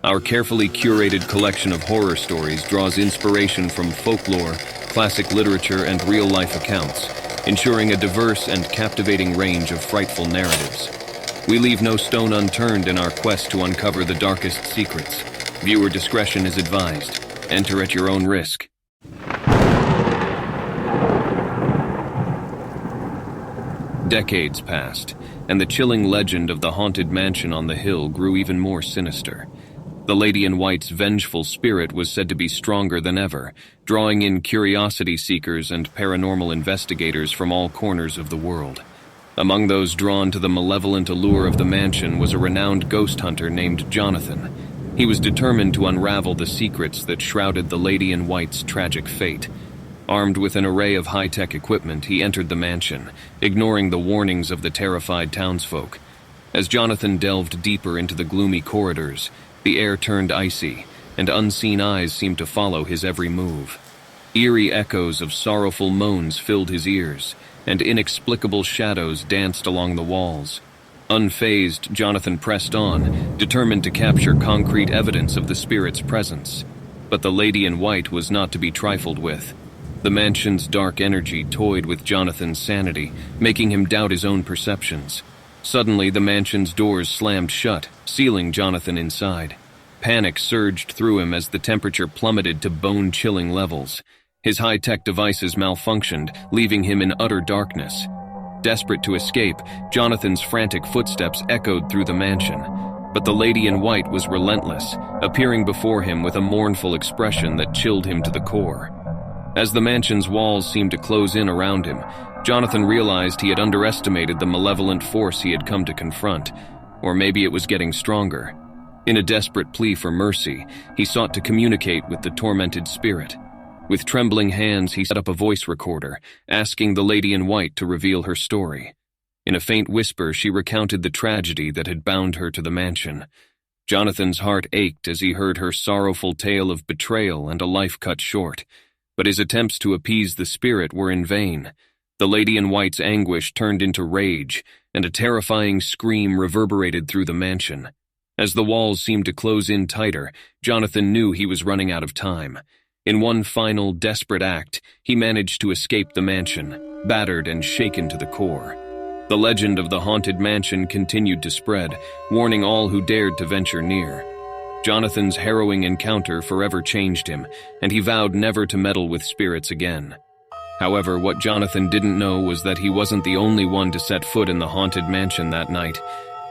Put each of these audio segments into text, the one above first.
Our carefully curated collection of horror stories draws inspiration from folklore, classic literature, and real-life accounts, ensuring a diverse and captivating range of frightful narratives. We leave no stone unturned in our quest to uncover the darkest secrets. Viewer discretion is advised. Enter at your own risk. Decades passed, and the chilling legend of the haunted mansion on the hill grew even more sinister. The Lady in White's vengeful spirit was said to be stronger than ever, drawing in curiosity seekers and paranormal investigators from all corners of the world. Among those drawn to the malevolent allure of the mansion was a renowned ghost hunter named Jonathan. He was determined to unravel the secrets that shrouded the Lady in White's tragic fate. Armed with an array of high-tech equipment, he entered the mansion, ignoring the warnings of the terrified townsfolk. As Jonathan delved deeper into the gloomy corridors, the air turned icy, and unseen eyes seemed to follow his every move. Eerie echoes of sorrowful moans filled his ears, and inexplicable shadows danced along the walls. Unfazed, Jonathan pressed on, determined to capture concrete evidence of the spirit's presence. But the Lady in White was not to be trifled with. The mansion's dark energy toyed with Jonathan's sanity, making him doubt his own perceptions. Suddenly, the mansion's doors slammed shut, sealing Jonathan inside. Panic surged through him as the temperature plummeted to bone-chilling levels. His high-tech devices malfunctioned, leaving him in utter darkness. Desperate to escape, Jonathan's frantic footsteps echoed through the mansion. But the Lady in White was relentless, appearing before him with a mournful expression that chilled him to the core. As the mansion's walls seemed to close in around him, Jonathan realized he had underestimated the malevolent force he had come to confront, or maybe it was getting stronger. In a desperate plea for mercy, he sought to communicate with the tormented spirit. With trembling hands, he set up a voice recorder, asking the Lady in White to reveal her story. In a faint whisper, she recounted the tragedy that had bound her to the mansion. Jonathan's heart ached as he heard her sorrowful tale of betrayal and a life cut short. But his attempts to appease the spirit were in vain. The Lady in White's anguish turned into rage, and a terrifying scream reverberated through the mansion. As the walls seemed to close in tighter, Jonathan knew he was running out of time. In one final, desperate act, he managed to escape the mansion, battered and shaken to the core. The legend of the haunted mansion continued to spread, warning all who dared to venture near. Jonathan's harrowing encounter forever changed him, and he vowed never to meddle with spirits again. However, what Jonathan didn't know was that he wasn't the only one to set foot in the haunted mansion that night.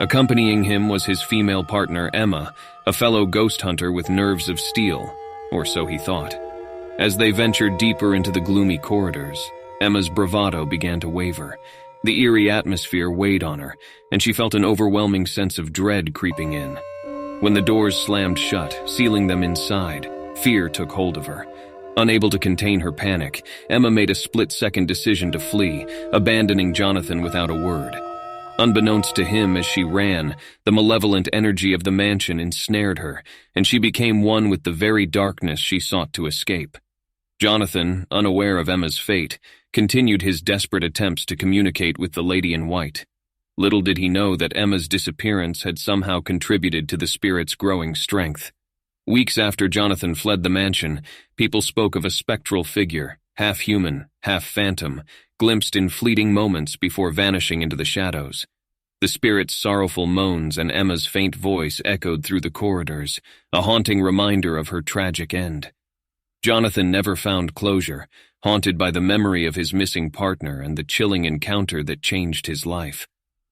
Accompanying him was his female partner, Emma, a fellow ghost hunter with nerves of steel, or so he thought. As they ventured deeper into the gloomy corridors, Emma's bravado began to waver. The eerie atmosphere weighed on her, and she felt an overwhelming sense of dread creeping in. When the doors slammed shut, sealing them inside, fear took hold of her. Unable to contain her panic, Emma made a split-second decision to flee, abandoning Jonathan without a word. Unbeknownst to him as she ran, the malevolent energy of the mansion ensnared her, and she became one with the very darkness she sought to escape. Jonathan, unaware of Emma's fate, continued his desperate attempts to communicate with the Lady in White. Little did he know that Emma's disappearance had somehow contributed to the spirit's growing strength. Weeks after Jonathan fled the mansion, people spoke of a spectral figure, half human, half phantom, glimpsed in fleeting moments before vanishing into the shadows. The spirit's sorrowful moans and Emma's faint voice echoed through the corridors, a haunting reminder of her tragic end. Jonathan never found closure, haunted by the memory of his missing partner and the chilling encounter that changed his life.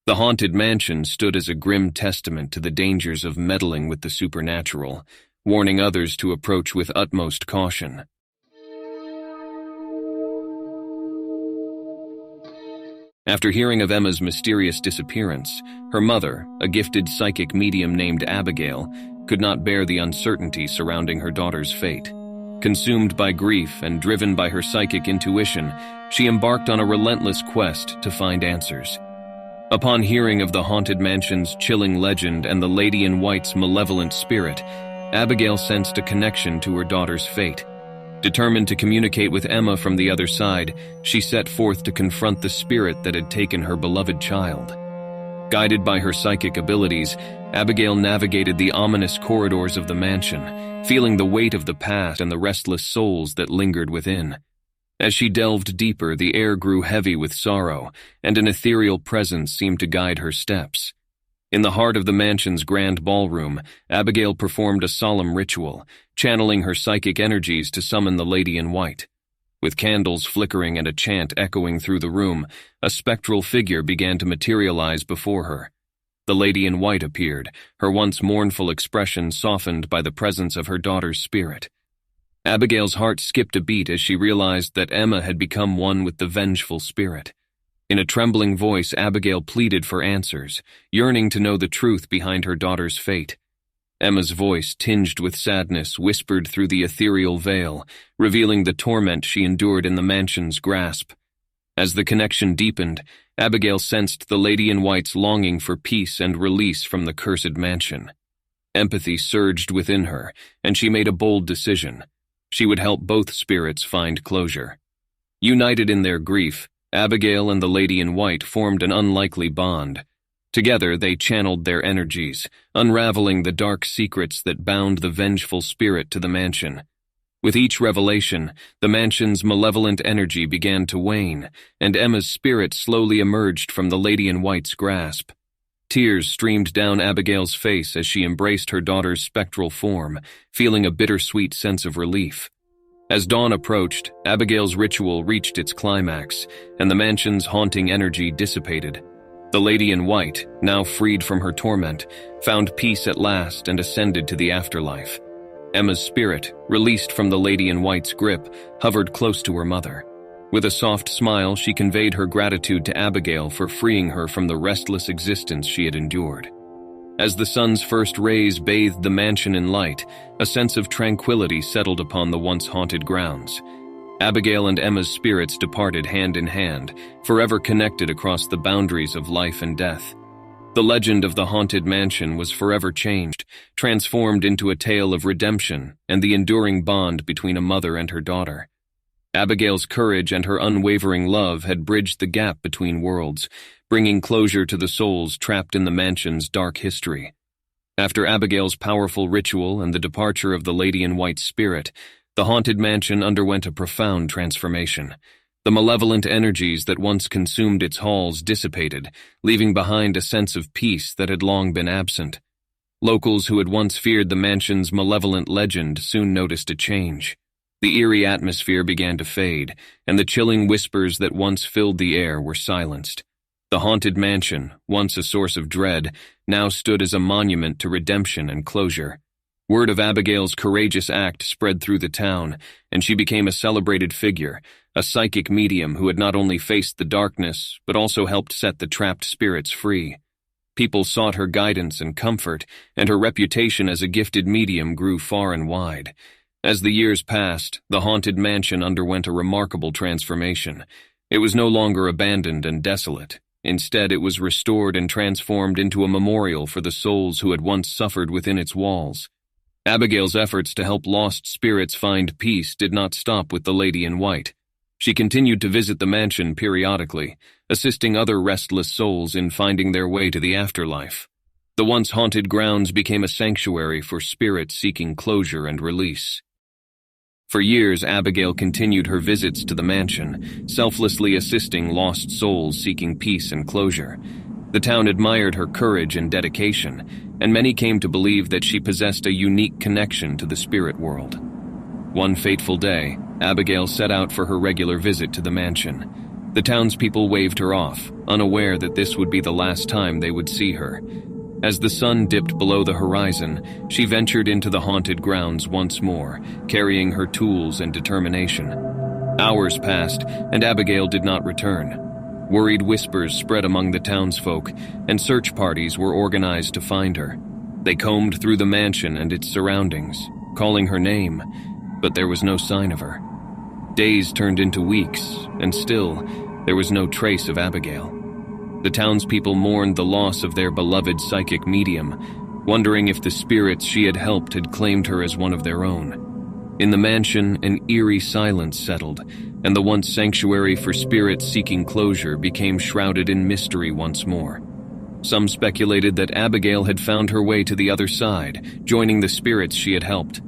The haunted mansion stood as a grim testament to the dangers of meddling with the supernatural, warning others to approach with utmost caution. After hearing of Emma's mysterious disappearance, her mother, a gifted psychic medium named Abigail, could not bear the uncertainty surrounding her daughter's fate. Consumed by grief and driven by her psychic intuition, she embarked on a relentless quest to find answers. Upon hearing of the haunted mansion's chilling legend and the Lady in White's malevolent spirit, Abigail sensed a connection to her daughter's fate. Determined to communicate with Emma from the other side, she set forth to confront the spirit that had taken her beloved child. Guided by her psychic abilities, Abigail navigated the ominous corridors of the mansion, feeling the weight of the past and the restless souls that lingered within. As she delved deeper, the air grew heavy with sorrow, and an ethereal presence seemed to guide her steps. In the heart of the mansion's grand ballroom, Abigail performed a solemn ritual, channeling her psychic energies to summon the Lady in White. With candles flickering and a chant echoing through the room, a spectral figure began to materialize before her. The Lady in White appeared, her once mournful expression softened by the presence of her daughter's spirit. Abigail's heart skipped a beat as she realized that Emma had become one with the vengeful spirit. In a trembling voice, Abigail pleaded for answers, yearning to know the truth behind her daughter's fate. Emma's voice, tinged with sadness, whispered through the ethereal veil, revealing the torment she endured in the mansion's grasp. As the connection deepened, Abigail sensed the Lady in White's longing for peace and release from the cursed mansion. Empathy surged within her, and she made a bold decision. She would help both spirits find closure. United in their grief, Abigail and the Lady in White formed an unlikely bond. Together they channeled their energies, unraveling the dark secrets that bound the vengeful spirit to the mansion. With each revelation, the mansion's malevolent energy began to wane, and Emma's spirit slowly emerged from the Lady in White's grasp. Tears streamed down Abigail's face as she embraced her daughter's spectral form, feeling a bittersweet sense of relief. As dawn approached, Abigail's ritual reached its climax, and the mansion's haunting energy dissipated. The Lady in White, now freed from her torment, found peace at last and ascended to the afterlife. Emma's spirit, released from the Lady in White's grip, hovered close to her mother. With a soft smile, she conveyed her gratitude to Abigail for freeing her from the restless existence she had endured. As the sun's first rays bathed the mansion in light, a sense of tranquility settled upon the once haunted grounds. Abigail and Emma's spirits departed hand in hand, forever connected across the boundaries of life and death. The legend of the haunted mansion was forever changed, transformed into a tale of redemption and the enduring bond between a mother and her daughter. Abigail's courage and her unwavering love had bridged the gap between worlds, bringing closure to the souls trapped in the mansion's dark history. After Abigail's powerful ritual and the departure of the Lady in White's spirit, the haunted mansion underwent a profound transformation. The malevolent energies that once consumed its halls dissipated, leaving behind a sense of peace that had long been absent. Locals who had once feared the mansion's malevolent legend soon noticed a change. The eerie atmosphere began to fade, and the chilling whispers that once filled the air were silenced. The haunted mansion, once a source of dread, now stood as a monument to redemption and closure. Word of Abigail's courageous act spread through the town, and she became a celebrated figure, a psychic medium who had not only faced the darkness, but also helped set the trapped spirits free. People sought her guidance and comfort, and her reputation as a gifted medium grew far and wide. As the years passed, the haunted mansion underwent a remarkable transformation. It was no longer abandoned and desolate. Instead, it was restored and transformed into a memorial for the souls who had once suffered within its walls. Abigail's efforts to help lost spirits find peace did not stop with the Lady in White. She continued to visit the mansion periodically, assisting other restless souls in finding their way to the afterlife. The once haunted grounds became a sanctuary for spirits seeking closure and release. For years, Abigail continued her visits to the mansion, selflessly assisting lost souls seeking peace and closure. The town admired her courage and dedication, and many came to believe that she possessed a unique connection to the spirit world. One fateful day, Abigail set out for her regular visit to the mansion. The townspeople waved her off, unaware that this would be the last time they would see her. As the sun dipped below the horizon, she ventured into the haunted grounds once more, carrying her tools and determination. Hours passed, and Abigail did not return. Worried whispers spread among the townsfolk, and search parties were organized to find her. They combed through the mansion and its surroundings, calling her name, but there was no sign of her. Days turned into weeks, and still, there was no trace of Abigail. The townspeople mourned the loss of their beloved psychic medium, wondering if the spirits she had helped had claimed her as one of their own. In the mansion, an eerie silence settled, and the once sanctuary for spirits seeking closure became shrouded in mystery once more. Some speculated that Abigail had found her way to the other side, joining the spirits she had helped.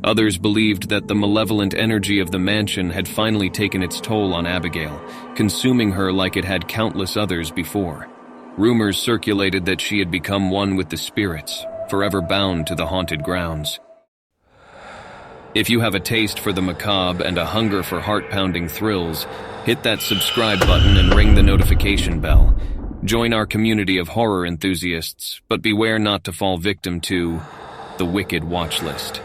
Others believed that the malevolent energy of the mansion had finally taken its toll on Abigail, consuming her like it had countless others before. Rumors circulated that she had become one with the spirits, forever bound to the haunted grounds. If you have a taste for the macabre and a hunger for heart-pounding thrills, hit that subscribe button and ring the notification bell. Join our community of horror enthusiasts, but beware not to fall victim to the Wicked Watch List.